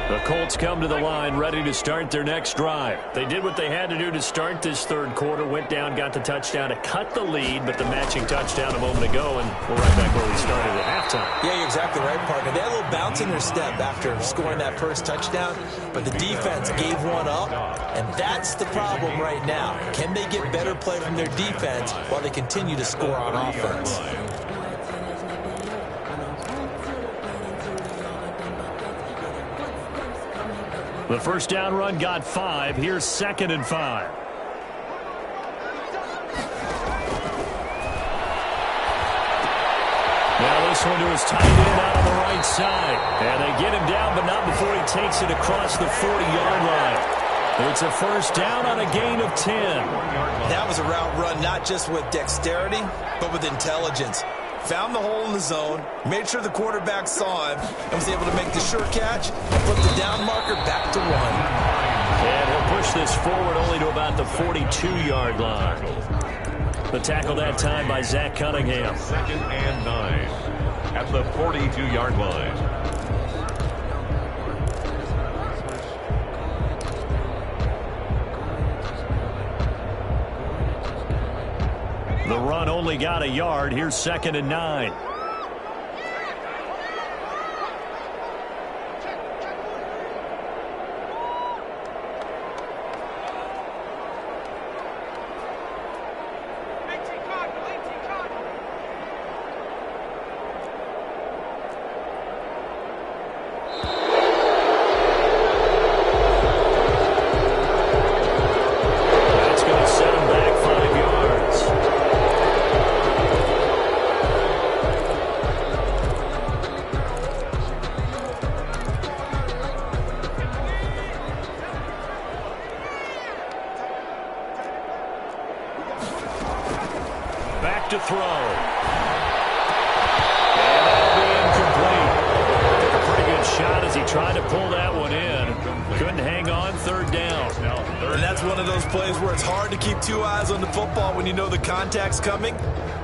The Colts come to the line ready to start their next drive. They did what they had to do to start this 3rd quarter, went down, got the touchdown to cut the lead, but the matching touchdown a moment ago, and we're right back where we started at halftime. Yeah, you're exactly right, partner. They had a little bounce in their step after scoring that 1st touchdown, but the defense gave one up, and that's the problem right now. Can they get better play from their defense while they continue to score on offense? The 1st down run got 5. Here's 2nd and 5. Now this one to his tight end out on the right side. And they get him down, but not before he takes it across the 40-yard line. It's a 1st down on a gain of 10. That was a route run not just with dexterity, but with intelligence. Found the hole in the zone, made sure the quarterback saw him, and was able to make the sure catch and flip the down marker back to 1. And he'll push this forward only to about the 42-yard line. The tackle that time by Zach Cunningham. 2nd and 9 at the 42-yard line. The run only got a yard. Here's 2nd and 9. To throw. And that'll be incomplete. Took a pretty good shot as he tried to pull that one in. Couldn't hang on, third down. And that's one of those plays where it's hard to keep two eyes on the football when you know the contact's coming,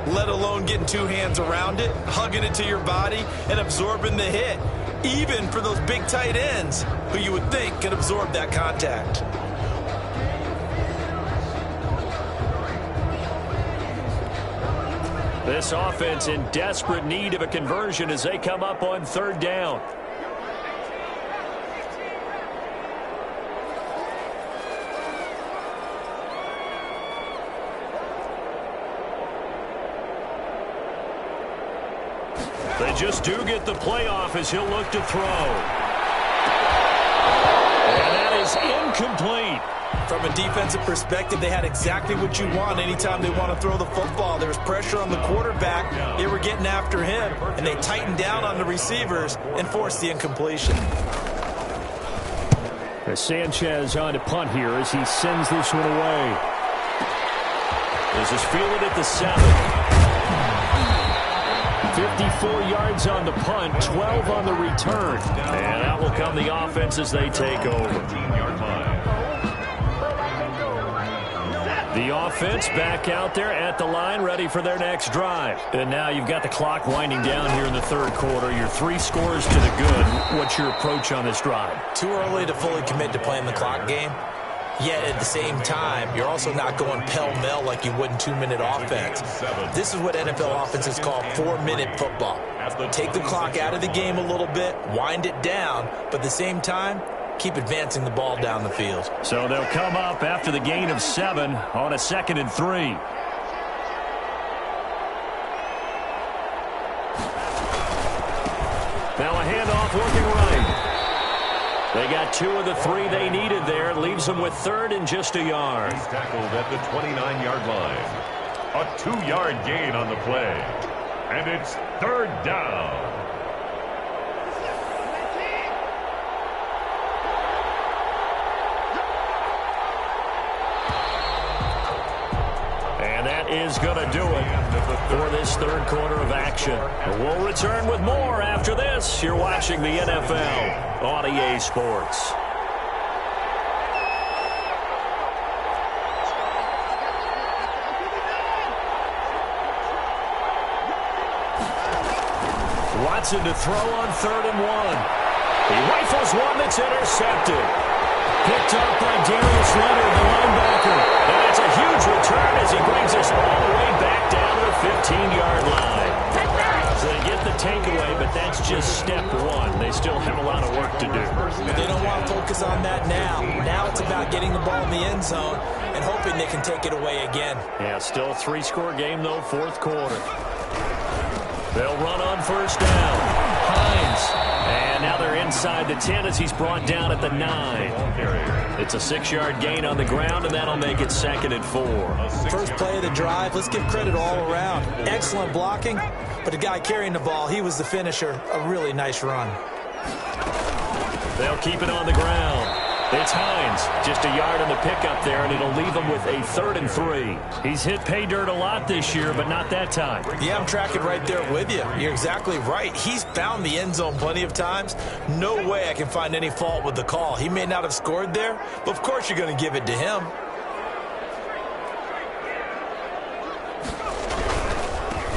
let alone getting two hands around it, hugging it to your body, and absorbing the hit, even for those big tight ends who you would think can absorb that contact. This offense in desperate need of a conversion as they come up on third down. They just do get the playoff as he'll look to throw. And that is incomplete. From a defensive perspective, they had exactly what you want anytime they want to throw the football. There was pressure on the quarterback. They were getting after him, and they tightened down on the receivers and forced the incompletion. As Sanchez on to punt here as he sends this one away. This is fielded at the 7. 54 yards on the punt, 12 on the return. And that will come the offense as they take over. The offense back out there at the line, ready for their next drive. And now you've got the clock winding down here in the third quarter. You're 3 scores to the good. What's your approach on this drive? Too early to fully commit to playing the clock game. Yet at the same time, you're also not going pell-mell like you would in 2-minute offense. This is what NFL offenses call 4-minute football. Take the clock out of the game a little bit, wind it down, but at the same time, keep advancing the ball down the field. So they'll come up after the gain of 7 on a 2nd and 3. Now a handoff working right. They got 2 of the 3 they needed there. Leaves them with 3rd and just a yard. He's tackled at the 29-yard line. A 2-yard gain on the play. And it's 3rd down. And that is going to do it for this third quarter of action. We'll return with more after this. You're watching the NFL on EA Sports. Watson to throw on 3rd and 1. He rifles one that's intercepted. Picked up by Darius Leonard, the linebacker. And it's a huge return as he brings us all the way back down to the 15-yard line. So they get the takeaway, but that's just step 1. They still have a lot of work to do. They don't want to focus on that now. Now it's about getting the ball in the end zone and hoping they can take it away again. Yeah, still a 3-score game, though, fourth quarter. They'll run on first down. Hines. And now they're inside the 10 as he's brought down at the 9. It's a 6-yard gain on the ground, and that'll make it 2nd and 4. First play of the drive, let's give credit all around. Excellent blocking, but the guy carrying the ball, he was the finisher. A really nice run. They'll keep it on the ground. It's Hines, just a yard on the pickup there, and it'll leave him with a 3rd and 3. He's hit pay dirt a lot this year, but not that time. Yeah, I'm tracking right there with you. You're exactly right. He's found the end zone plenty of times. No way I can find any fault with the call. He may not have scored there, but of course you're going to give it to him.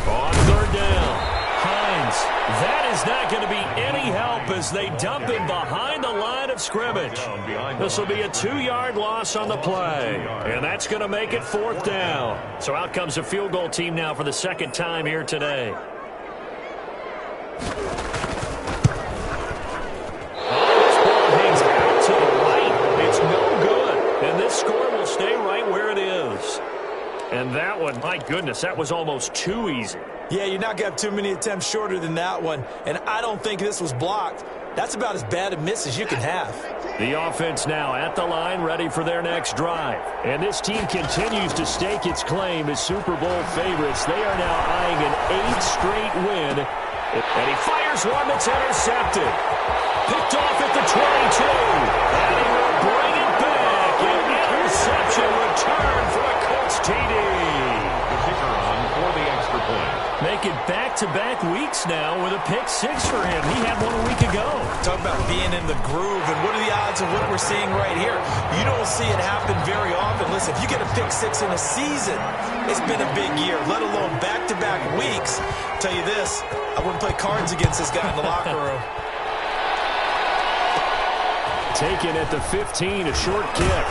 On 3rd down, Hines. That is not going to be any help as they dump him behind the line of scrimmage. This will be a 2-yard loss on the play, and that's going to make it 4th down. So out comes the field goal team now for the 2nd time here today. This ball hangs out to the right. It's no good, and this score will stay right where it is. And that one, my goodness, that was almost too easy. Yeah, you're not going to have too many attempts shorter than that one, and I don't think this was blocked. That's about as bad a miss as you can have. The offense now at the line, ready for their next drive. And this team continues to stake its claim as Super Bowl favorites. They are now eyeing an 8th straight win. And he fires one that's intercepted. Picked off at the 22. And he will bring it back. An interception return for a Colts TD. The kicker on for the extra point. Make it back-to-back weeks now with a pick six for him. He had one a week ago. Talk about being in the groove, and what are the odds of what we're seeing right here? You don't see it happen very often. Listen, if you get a pick six in a season, it's been a big year, let alone back-to-back weeks. I'll tell you this, I wouldn't play cards against this guy in the locker room. Taken at the 15, a short kick.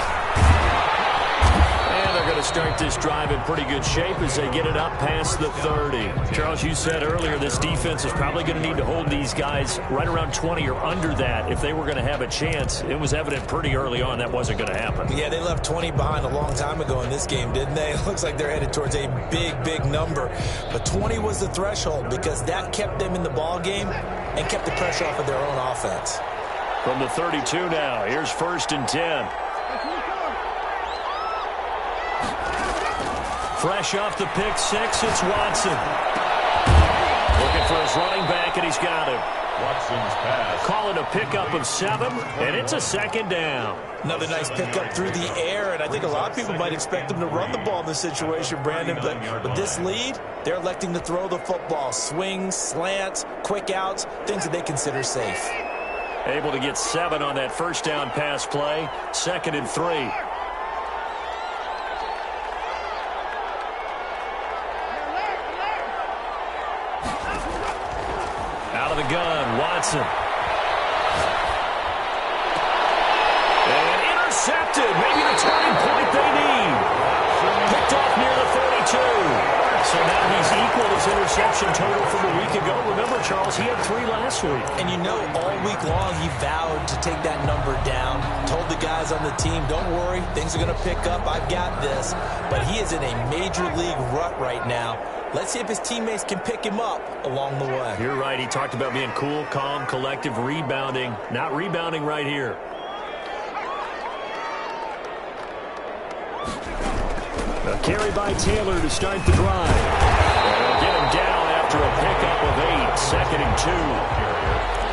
They're going to start this drive in pretty good shape as they get it up past the 30. Charles, you said earlier this defense is probably going to need to hold these guys right around 20 or under that if they were going to have a chance. It was evident pretty early on that wasn't going to happen. Yeah, they left 20 behind a long time ago in this game, didn't they? It looks like they're headed towards a big, big number. But 20 was the threshold because that kept them in the ball game and kept the pressure off of their own offense. From the 32 now, here's 1st and 10. Fresh off the pick six, it's Watson. Looking for his running back, and he's got him. Watson's pass. Call it a pickup of 7, and it's a 2nd down. Another nice pickup through the air, and I think a lot of people might expect them to run the ball in this situation, Brandon, but with this lead, they're electing to throw the football. Swings, slants, quick outs, things that they consider safe. Able to get 7 on that first down pass play. 2nd and 3. Out of the gun, Watson. And intercepted. Maybe the turning point they need. Picked off near the 32. So now he's equaled his interception total from a week ago. Remember, Charles, he had 3 last week. And you know, all week long he vowed to take that number down. Told the guys on the team, don't worry, things are going to pick up. I've got this. But he is in a major league rut right now. Let's see if his teammates can pick him up along the way. You're right. He talked about being cool, calm, collective, rebounding. Not rebounding right here. A carry by Taylor to start the drive. They'll get him down after a pickup of 8. 2nd and 2.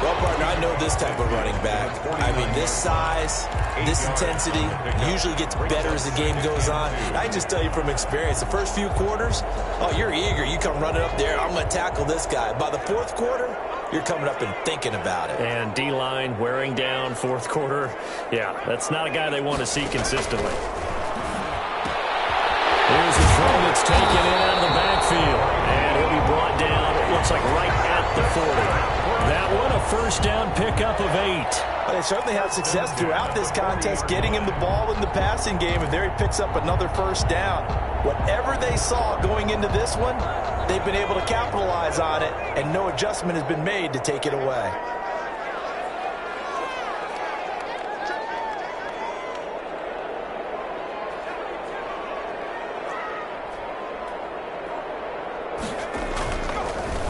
Well, partner, I know this type of running back. I mean, this size, this intensity usually gets better as the game goes on. I just tell you from experience, the first few quarters, oh, you're eager. You come running up there, I'm going to tackle this guy. By the 4th quarter, you're coming up and thinking about it. And D-line wearing down 4th quarter. Yeah, that's not a guy they want to see consistently. Here's a throw that's taken in out of the backfield. And he'll be brought down, it looks like right at the 40. That one, a first down pickup of 8. Well, they certainly have success throughout this contest, getting him the ball in the passing game, and there he picks up another first down. Whatever they saw going into this one, they've been able to capitalize on it, and no adjustment has been made to take it away.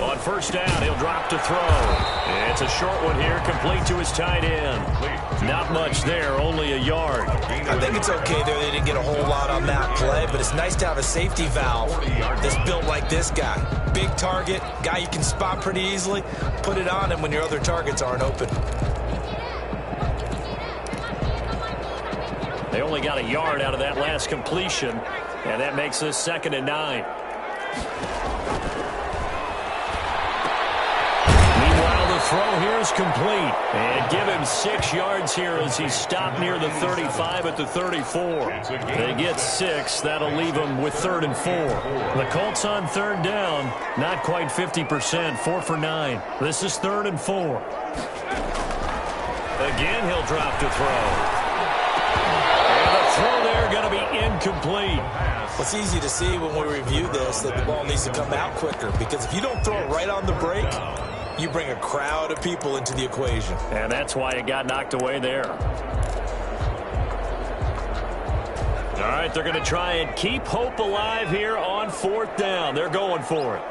On first down, he'll drop to throw. It's a short one here, complete to his tight end. Not much there, only a yard. I think it's okay there. They didn't get a whole lot on that play, but it's nice to have a safety valve that's built like this guy. Big target, guy you can spot pretty easily. Put it on him when your other targets aren't open. They only got a yard out of that last completion, and that makes this 2nd and 9. Throw here is complete. And give him 6 yards here as he stopped near the 35 at the 34. They get 6. That'll leave him with 3rd and 4. The Colts on 3rd down. Not quite 50%. 4 for 9. This is 3rd and 4. Again, he'll drop to throw. And the throw there going to be incomplete. Well, it's easy to see when we review this that the ball needs to come out quicker, because if you don't throw it right on the break, you bring a crowd of people into the equation. And that's why it got knocked away there. All right, they're going to try and keep hope alive here on 4th down. They're going for it.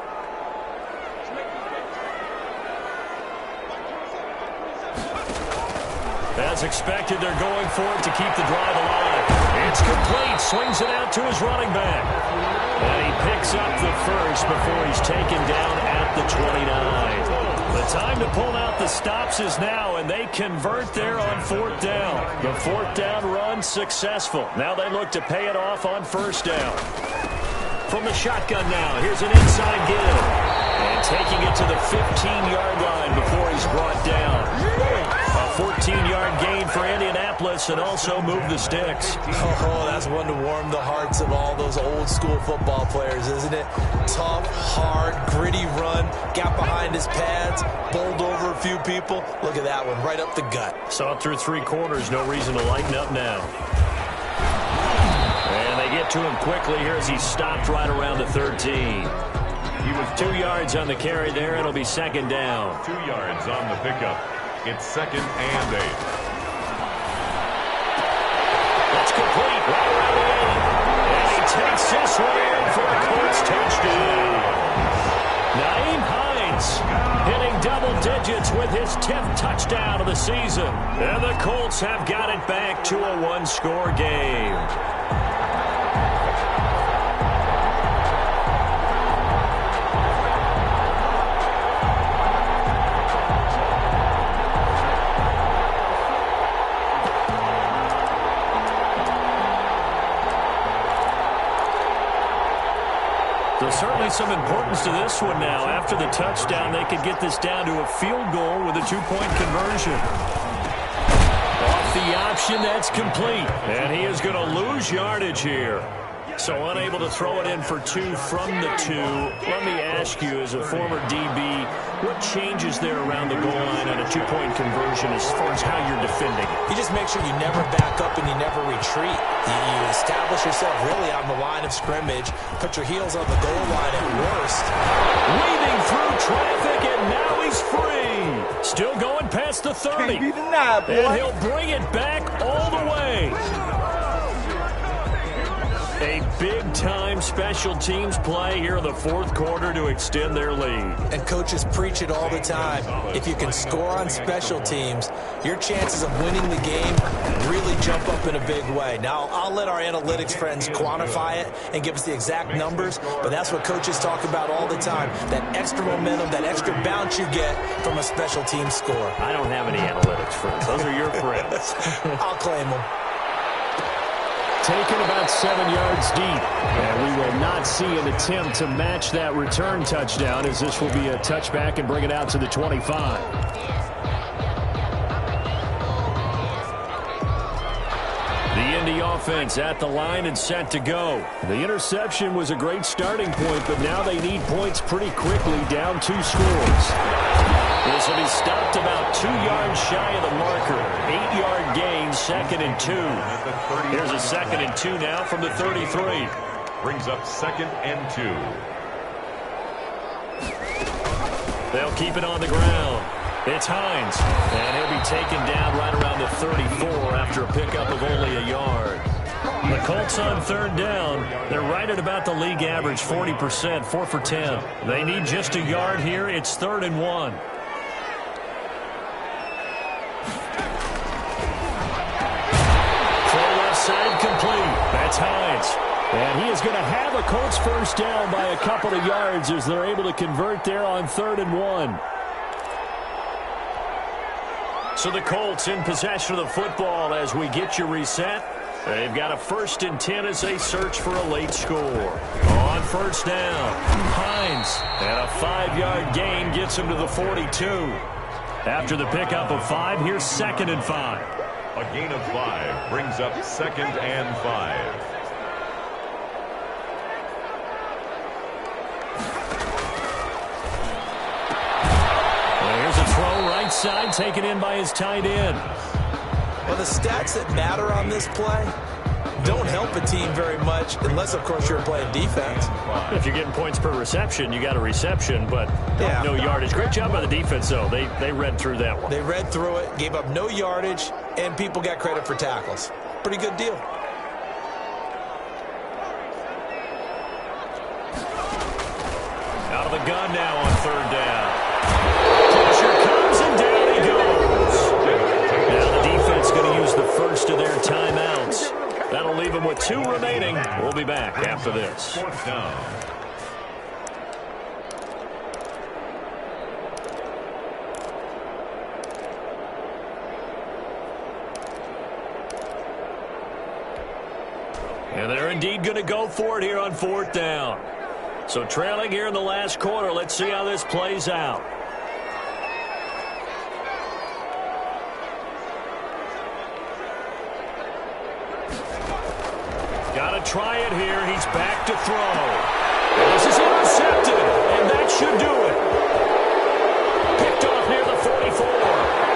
As expected, they're going for it to keep the drive alive. It's complete. Swings it out to his running back. And he picks up the first before he's taken down at the 29. The time to pull out the stops is now, and they convert there on 4th down. The 4th down run successful. Now they look to pay it off on 1st down. From the shotgun now, here's an inside give. And taking it to the 15-yard line before he's brought down. A 14-yard gain for Indianapolis and also move the sticks. Oh, that's one to warm the hearts of all those old-school football players, isn't it? Tough, hard, gritty run, got behind his pads, bowled over a few people. Look at that one, right up the gut. Saw it through 3 quarters, no reason to lighten up now. And they get to him quickly here as he stopped right around the 13. He was 2 yards on the carry there. It'll be second down. 2 yards on the pickup. It's second and 8. That's complete right around the 8. And he takes this one in for a Colts touchdown. Nyheim Hines hitting double digits with his 10th touchdown of the season. And the Colts have got it back to a 1-score game. There's certainly some importance to this one now. After the touchdown, they could get this down to a field goal with a 2-point conversion. Off the option, that's complete. And he is going to lose yardage here. So unable to throw it in for 2 from the 2. Let me ask you, as a former DB, what changes there around the goal line on a 2-point conversion as far as how you're defending it? You just make sure you never back up and you never retreat. You establish yourself really on the line of scrimmage, put your heels on the goal line at worst. Weaving through traffic, and now he's free. Still going past the 30. Can't be denied, boy. And he'll bring it back all the way. A big-time special teams play here in the 4th quarter to extend their lead. And coaches preach it all the time. If you can score on special teams, your chances of winning the game really jump up in a big way. Now, I'll let our analytics friends quantify it and give us the exact numbers, but that's what coaches talk about all the time, that extra momentum, that extra bounce you get from a special team score. I don't have any analytics friends. Those are your friends. I'll claim them. Taken about 7 yards deep. And we will not see an attempt to match that return touchdown, as this will be a touchback and bring it out to the 25. The Indy offense at the line and set to go. The interception was a great starting point, but now they need points pretty quickly, down 2 scores. This will be stopped about 2 yards shy of the marker. 8-yard gain, 2nd and 2. Here's a 2nd and 2 now from the 33. Brings up 2nd and 2. They'll keep it on the ground. It's Hines, and he'll be taken down right around the 34 after a pickup of only a yard. The Colts on 3rd down. They're right at about the league average, 40%, 4 for 10. They need just a yard here. It's 3rd and 1. Side complete. That's Hines. And he is going to have a Colts first down by a couple of yards as they're able to convert there on 3rd and 1. So the Colts in possession of the football as we get you reset. They've got a 1st and 10 as they search for a late score. On 1st down, Hines. And a 5-yard gain gets him to the 42. After the pickup of 5, here's 2nd and 5. A gain of 5 brings up 2nd and 5. Well, here's a throw right side taken in by his tight end. Well, the stats that matter on this play don't help a team very much unless, of course, you're playing defense. If you're getting points per reception, you got a reception, but no yardage. Great job by the defense, though. They read through that one. They read through it, gave up no yardage, and people got credit for tackles. Pretty good deal. Out of the gun now on 3rd down. Pressure comes, and down he goes. Now the defense going to use the first of their timeouts. That'll leave them with 2 remaining. We'll be back after this. 4th down. And they're indeed going to go for it here on 4th down. So trailing here in the last quarter. Let's see how this plays out. Got to try it here. He's back to throw. And this is intercepted, and that should do it. Picked off near the 44.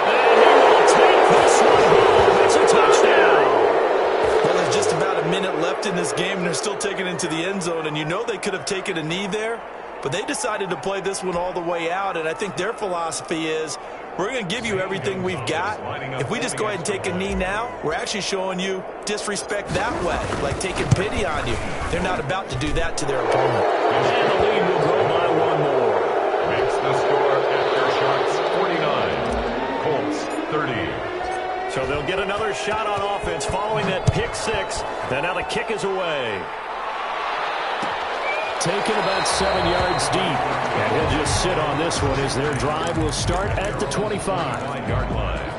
And he will take this one home. It's a touchdown. Well, there's just about a minute left in this game, and they're still taking it into the end zone. And you know they could have taken a knee there, but they decided to play this one all the way out. And I think their philosophy is, we're going to give you everything we've got. If we just go ahead and take a knee now, we're actually showing you disrespect that way, like taking pity on you. They're not about to do that to their opponent. And the lead will grow by one more. Makes the score after shots 49. Colts 30. So they'll get another shot on offense following that pick six. And now the kick is away. Taken about 7 yards deep. And he'll just sit on this one as their drive will start at the 25. 9-yard line.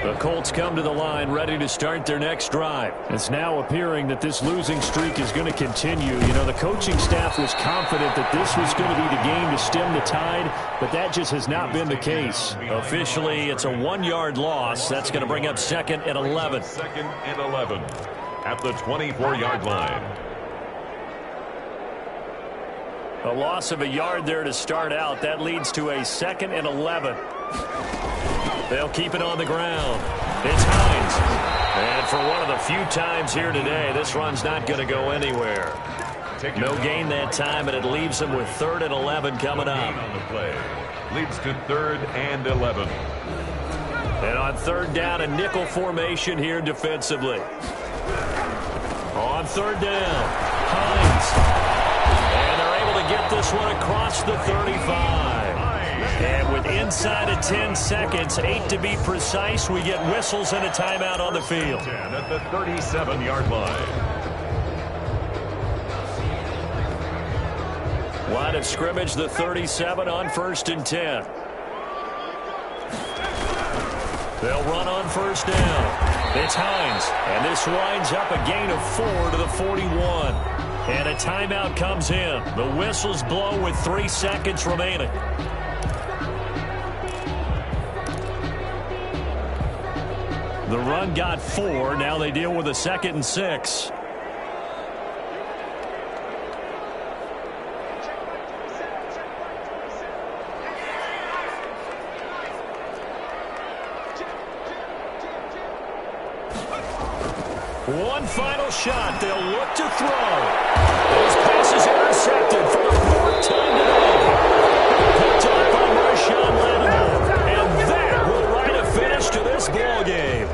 The Colts come to the line ready to start their next drive. It's now appearing that this losing streak is going to continue. You know, the coaching staff was confident that this was going to be the game to stem the tide, but that just has not been the case. Officially, it's a 1-yard loss. That's going to bring up 2nd and 11. 2nd and 11 at the 24-yard line. A loss of a yard there to start out. That leads to a 2nd and 11. They'll keep it on the ground. It's Hines. And for one of the few times here today, this run's not going to go anywhere. No gain that time, and it leaves them with 3rd and 11 coming up. On the play. Leads to 3rd and 11. And on 3rd down, a nickel formation here defensively. On 3rd down, Hines. And they're able to get this one across the 35. And with inside of 10 seconds, 8 to be precise, we get whistles and a timeout on the field. At the 37-yard line. Line of scrimmage, the 37 on 1st and 10. They'll run on 1st down. It's Hines. And this winds up a gain of 4 to the 41. And a timeout comes in. The whistles blow with 3 seconds remaining. The run got 4. Now they deal with a 2nd and 6. One final shot. They'll look to throw. His pass is intercepted for the 4th time today. Picked up by Marshawn Lattimore. And that will write a finish to this ball game.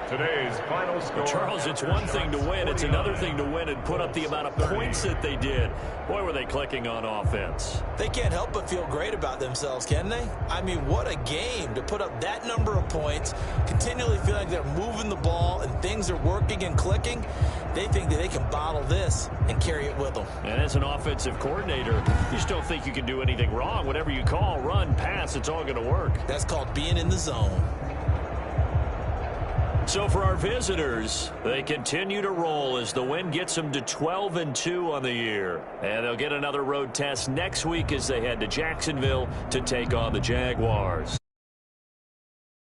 Today's final score. Charles, it's one thing to win. It's another thing to win and put up the amount of points that they did. Boy, were they clicking on offense. They can't help but feel great about themselves, can they? I mean, what a game to put up that number of points, continually feeling like they're moving the ball and things are working and clicking. They think that they can bottle this and carry it with them. And as an offensive coordinator, you just don't think you can do anything wrong. Whatever you call, run, pass, it's all going to work. That's called being in the zone. So for our visitors, they continue to roll as the win gets them to 12-2 on the year. And they'll get another road test next week as they head to Jacksonville to take on the Jaguars.